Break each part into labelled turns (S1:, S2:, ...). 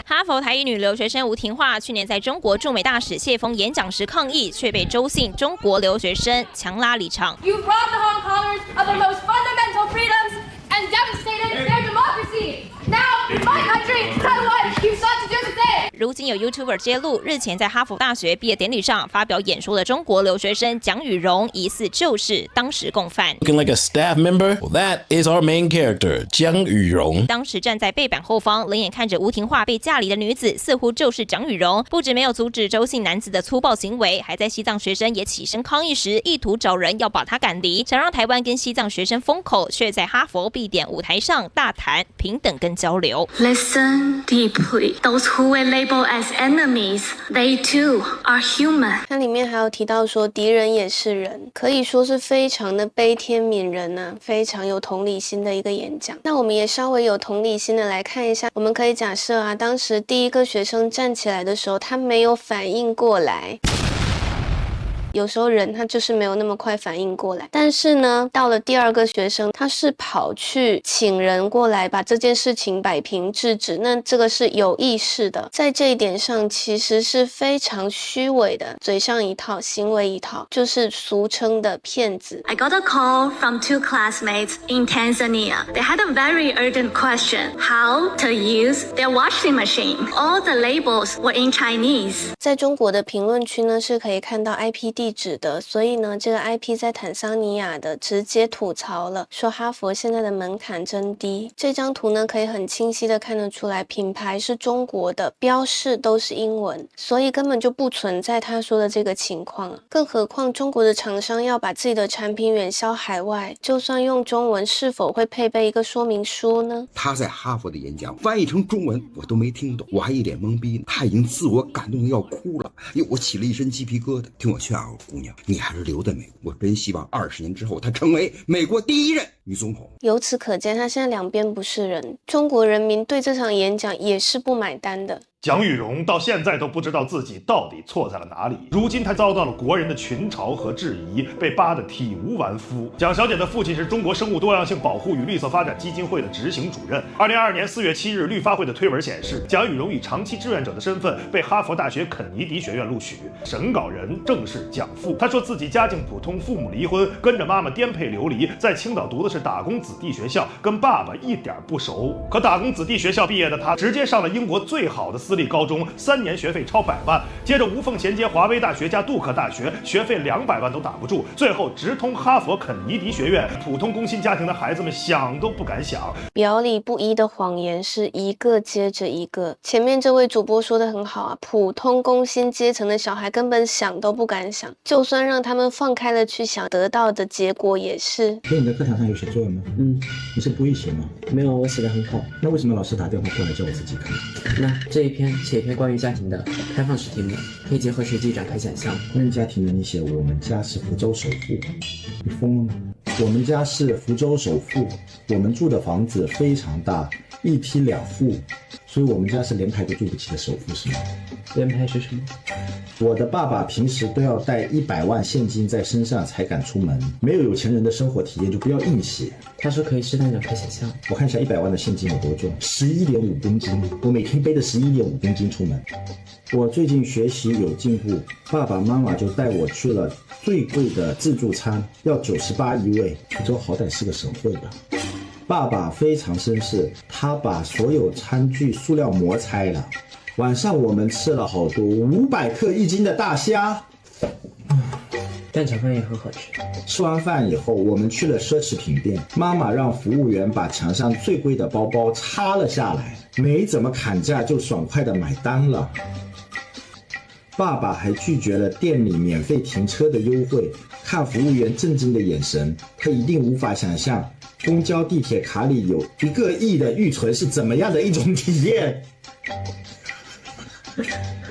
S1: 哈佛台裔女留学生吴婷桦去年在中国驻美大使谢峰演讲时抗议，却被周姓中国留学生强拉离场。
S2: You robbed the Hong Kongers of their most fundamental freedoms and devastated their democracy. Now, my country, Taiwan, you sought to do the same.
S1: 如今有 YouTuber 揭露，日前在哈佛大学毕业典礼上发表演说的中国留学生蒋宇荣，疑似就是当时共犯。
S3: Looking like a staff member? Well, that is our main character, 蒋宇荣。
S1: 当时站在背板后方，冷眼看着吴婷桦被架离的女子，似乎就是蒋宇荣。不止没有阻止周姓男子的粗暴行为，还在西藏学生也起身抗议时，意图找人要把他赶离，想让台湾跟西藏学生封口，却在哈佛必点舞台上大谈平等跟交流。
S4: Listen deeply. Those who we label as enemies, they too are human.
S5: 它里面还有提到说，敌人也是人，可以说是非常的悲天悯人啊，非常有同理心的一个演讲。那我们也稍微有同理心的来看一下，我们可以假设啊，当时第一个学生站起来的时候，他没有反应过来。有时候人他就是没有那么快反应过来，但是呢，到了第二个学生，他是跑去请人过来把这件事情摆平制止，那这个是有意识的，在这一点上其实是非常虚伪的，嘴上一套，行为一套，就是俗称的骗子。
S4: I got a call from 2 classmates in Tanzania. They had a very urgent question: how to use their washing machine. All the labels were in Chinese.
S5: 在中国的评论区呢，是可以看到 IP 地址的，所以呢，这个 IP 在坦桑尼亚的直接吐槽了，说哈佛现在的门槛真低。这张图呢，可以很清晰的看得出来，品牌是中国的，标示都是英文，所以根本就不存在他说的这个情况。更何况中国的厂商要把自己的产品远销海外，就算用中文，是否会配备一个说明书呢？
S6: 他在哈佛的演讲翻译成中文，我都没听懂，我还一脸懵逼呢。他已经自我感动的要哭了，我起了一身鸡皮疙瘩。听我劝啊，姑娘，你还是留在美国。我真希望20年之后，她成为美国第一任女总统。
S5: 由此可见，他现在两边不是人。中国人民对这场演讲也是不买单的。
S7: 蒋宇荣到现在都不知道自己到底错在了哪里，如今他遭到了国人的群嘲和质疑，被扒得体无完肤。蒋小姐的父亲是中国生物多样性保护与绿色发展基金会的执行主任。2022年4月7日，绿发会的推文显示，蒋宇荣以长期志愿者的身份被哈佛大学肯尼迪学院录取，审稿人正是蒋父。他说自己家境普通，父母离婚，跟着妈妈颠沛流离，在青岛读的是打工子弟学校，跟爸爸一点不熟。可打工子弟学校毕业的他，直接上了英国最好的私立高中，3年学费超100万，接着无缝衔接华威大学加杜克大学，学费200万都打不住，最后直通哈佛肯尼迪学院。普通工薪家庭的孩子们想都不敢想。
S5: 表里不一的谎言是一个接着一个。前面这位主播说的很好啊，普通工薪阶层的小孩根本想都不敢想，就算让他们放开了去想，得到的结果也是。
S8: 所以你在课堂上有写作文吗？你是不会写吗？
S9: 没有，我写得很好。
S8: 那为什么老师打电话过来叫我自己看？
S9: 那这一篇写一篇关于家庭的开放式题目，可以结合实际展开想象。
S8: 关于家庭呢，你写我们家是福州首富，你疯了吗？我们家是福州首富，我们住的房子非常大，1梯2户，所以我们家是连排都住不起的首富，是吗？
S9: 连排是什么？
S8: 我的爸爸平时都要带100万现金在身上才敢出门，没有有钱人的生活体验就不要硬写。
S9: 他说可以适当展开想象。
S8: 我看一下100万的现金有多重，11.5公斤，我每天背着11.5公斤出门。我最近学习有进步，爸爸妈妈就带我去了最贵的自助餐，要98一位，福州好歹是个省会吧。爸爸非常绅士，他把所有餐具塑料膜拆了。晚上我们吃了好多500克1斤的大虾，
S9: 蛋炒饭也很好吃。
S8: 吃完饭以后，我们去了奢侈品店，妈妈让服务员把墙上最贵的包包擦了下来，没怎么砍价就爽快的买单了。爸爸还拒绝了店里免费停车的优惠，看服务员震惊的眼神，他一定无法想象公交地铁卡里有1个亿的预存是怎么样的一种体验。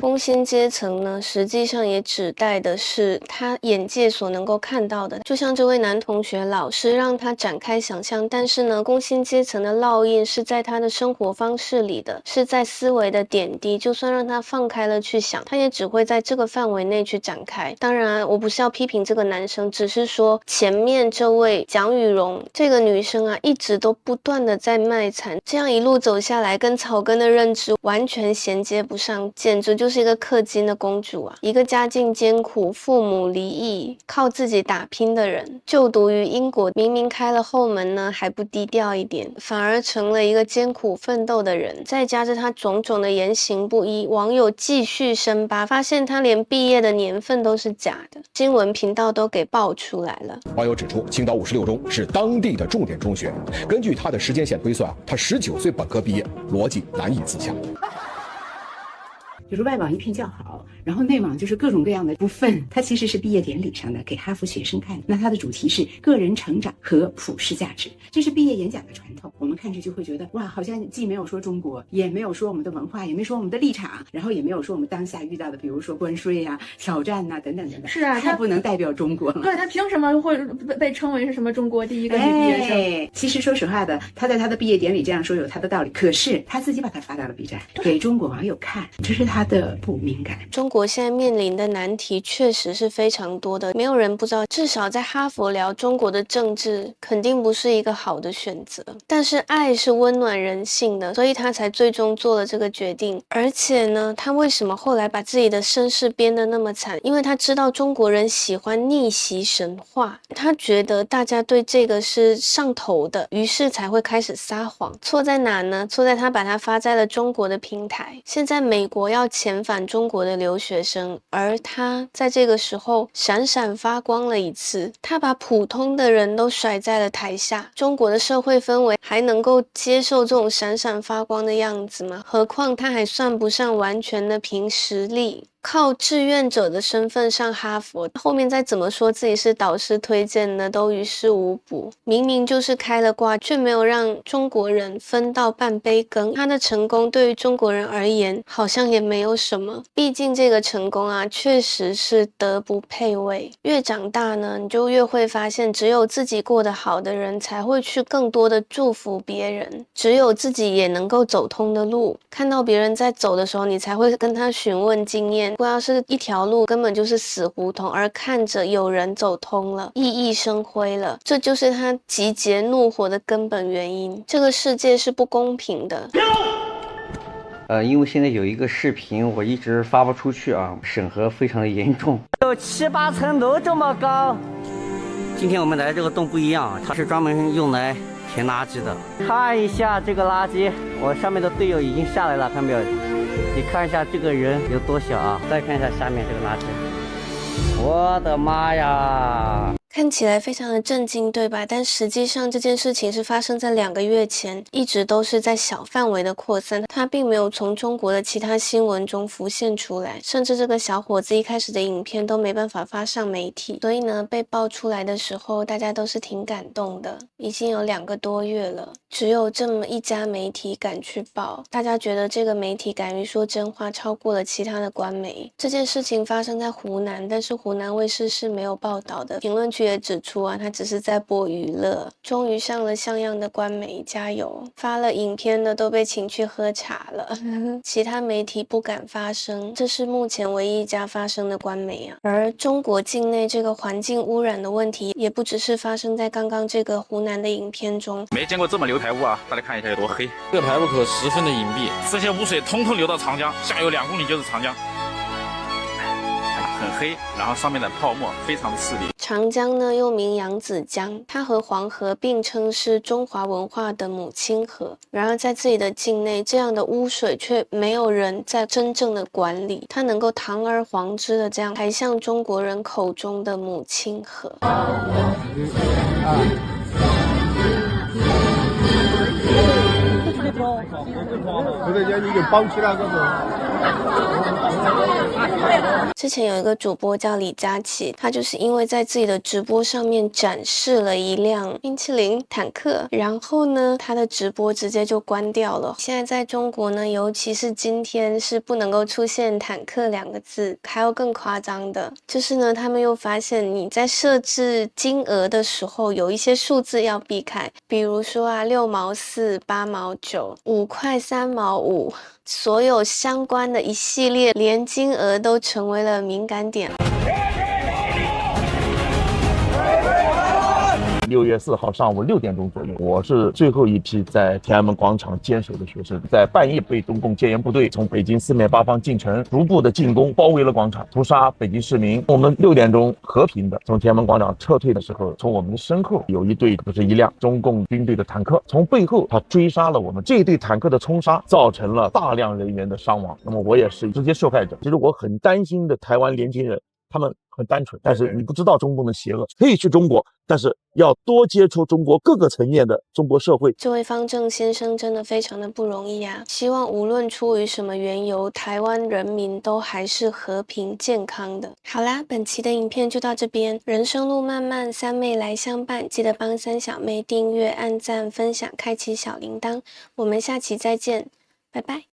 S5: 工薪阶层呢，实际上也指代的是他眼界所能够看到的。就像这位男同学，老师让他展开想象，但是呢，工薪阶层的烙印是在他的生活方式里的，是在思维的点滴。就算让他放开了去想，他也只会在这个范围内去展开。当然，我不是要批评这个男生，只是说前面这位蒋雨蓉这个女生啊，一直都不断的在卖惨，这样一路走下来，跟草根的认知完全衔接不上，简直就是一个氪金的公主啊！一个家境艰苦、父母离异、靠自己打拼的人，就读于英国，明明开了后门呢，还不低调一点，反而成了一个艰苦奋斗的人。再加上他种种的言行不一，网友继续深扒，发现他连毕业的年份都是假的，新闻频道都给爆出来了。
S10: 网友指出，青岛56中是当地的重点中学，根据他的时间线推算，他19岁本科毕业，逻辑难以自洽。
S11: 就是外网一片叫好，然后内网就是各种各样的不忿。它其实是毕业典礼上的给哈佛学生看的，那它的主题是个人成长和普世价值，这是毕业演讲的传统。我们看着就会觉得哇，好像既没有说中国，也没有说我们的文化，也没说我们的立场，然后也没有说我们当下遇到的，比如说关税啊、挑战啊等等等等。
S12: 是啊，
S11: 它不能代表中国。
S12: 对，它凭什么会被称为是什么中国第一个女毕业生？
S11: 其实说实话的，他在他的毕业典礼这样说有他的道理，可是他自己把它发到了 B 站，给中国网友看，这是他的不敏感。
S5: 中国现在面临的难题确实是非常多的，没有人不知道，至少在哈佛聊中国的政治肯定不是一个好的选择。但是爱是温暖人性的，所以他才最终做了这个决定。而且呢，他为什么后来把自己的身世编得那么惨？因为他知道中国人喜欢逆袭神话，他觉得大家对这个是上头的，于是才会开始撒谎。错在哪呢？错在他把它发在了中国的平台。现在美国要遣返中国的留学生，而他在这个时候闪闪发光了一次，他把普通的人都甩在了台下。中国的社会氛围还能够接受这种闪闪发光的样子吗？何况他还算不上完全的凭实力，靠志愿者的身份上哈佛，后面再怎么说自己是导师推荐呢，都于事无补。明明就是开了挂，却没有让中国人分到半杯羹。他的成功对于中国人而言，好像也没有什么。毕竟这个成功啊，确实是德不配位。越长大呢，你就越会发现，只有自己过得好的人，才会去更多的祝福别人。只有自己也能够走通的路，看到别人在走的时候，你才会跟他询问经验。如果要是一条路根本就是死胡同，而看着有人走通了，熠熠生辉了，这就是他集结怒火的根本原因。这个世界是不公平的。
S13: 因为现在有一个视频我一直发不出去啊，审核非常的严重，有7、8层楼这么高。今天我们来这个洞不一样，它是专门用来填垃圾的。看一下这个垃圾，我上面的队友已经下来了，看没有？你看一下这个人有多小啊！再看一下下面这个垃圾，我的妈呀！
S5: 看起来非常的震惊，对吧？但实际上这件事情是发生在2个月前，一直都是在小范围的扩散，它并没有从中国的其他新闻中浮现出来，甚至这个小伙子一开始的影片都没办法发上媒体，所以呢，被爆出来的时候，大家都是挺感动的。已经有2个多月了，只有这么一家媒体敢去报，大家觉得这个媒体敢于说真话，超过了其他的官媒。这件事情发生在湖南，但是湖南卫视是没有报道的，评论区也指出啊，他只是在播娱乐。终于上了像样的官媒，加油！发了影片的都被请去喝茶了，其他媒体不敢发声，这是目前唯一一家发声的官媒啊。而中国境内这个环境污染的问题，也不只是发生在刚刚这个湖南的影片中。
S14: 没见过这么流排污啊！大家看一下有多黑，
S15: 这个排污口十分的隐蔽，
S14: 这些污水通通流到长江，下游2公里就是长江。很黑，然后上面的泡沫非常刺鼻。
S5: 长江呢又名扬子江，它和黄河并称是中华文化的母亲河。然而在自己的境内，这样的污水却没有人在真正的管理，它能够堂而皇之的这样排向中国人口中的母亲河。之前有一个主播叫李佳琦，他就是因为在自己的直播上面展示了一辆冰淇淋坦克，然后呢，他的直播直接就关掉了。现在在中国呢，尤其是今天是不能够出现坦克2个字，还有更夸张的，就是呢，他们又发现你在设置金额的时候，有一些数字要避开，比如说啊，6毛4、8毛9、5块3毛5。所有相关的一系列连金额都成为了敏感点。
S16: 6月4号上午6点钟左右，我是最后一批在天安门广场坚守的学生，在半夜被中共戒严部队从北京4面8方进城，逐步的进攻，包围了广场，屠杀北京市民。我们6点钟和平的从天安门广场撤退的时候，从我们的身后有一辆中共军队的坦克，从背后他追杀了我们。这一队坦克的冲杀造成了大量人员的伤亡，那么我也是直接受害者。其实我很担心的台湾年轻人，他们很单纯，但是你不知道中共的邪恶，可以去中国，但是要多接触中国各个层面的中国社会。
S5: 这位方正先生真的非常的不容易啊！希望无论出于什么缘由，台湾人民都还是和平健康的。好啦，本期的影片就到这边。人生路漫漫，三妹来相伴，记得帮三小妹订阅、按赞、分享、开启小铃铛。我们下期再见，拜拜。